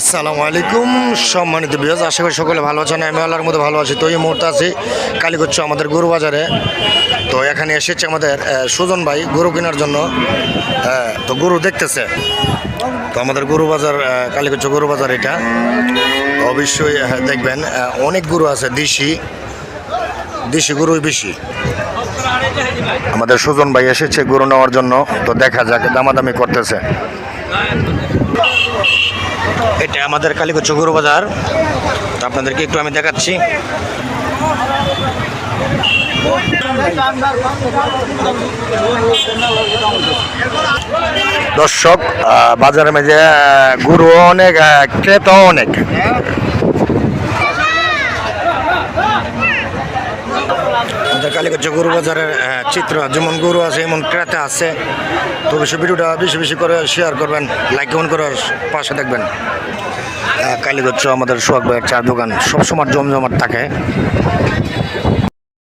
আসসালামু আলাইকুম সম্মানিত ভিউয়ার্স, আশা করি সকলে ভালো আছেন। আমি আল্লাহর মধ্যে ভালো আছি। তো এই মুহূর্তে আছি কালীগঞ্জ আমাদের গরু বাজারে। তো এখানে এসেছে আমাদের সুজন ভাই গরু কেনার জন্য। তো গরু দেখতেছে। তো আমাদের গরু বাজার কালীগঞ্জ গরু বাজার এটা অবশ্যই দেখবেন। অনেক গরু আছে, দেশি গরুই বেশি। আমাদের সুজন ভাই এসেছে গরু নেওয়ার জন্য। তো দেখা যাক, দামাদামি করতেছে। এটা আমাদের কালীগঞ্জ গরু বাজার। তো আপনাদেরকে একটু আমি দেখাচ্ছি। দর্শক, বাজারের মধ্যে গরু অনেক, ক্রেতাও অনেক। আমাদের কালীগঞ্জ গরু বাজারের চিত্র, যেমন গরু আছে এমন ক্রেতা আছে। তো অবশ্যই ভিডিওটা বেশি বেশি করে শেয়ার করবেন, লাইক কমেন্ট করে পাশে দেখবেন। কালীগঞ্জ আমাদের সোহাগ ভাইয়ের চার দোকান সবসময় জমজমাট থাকে।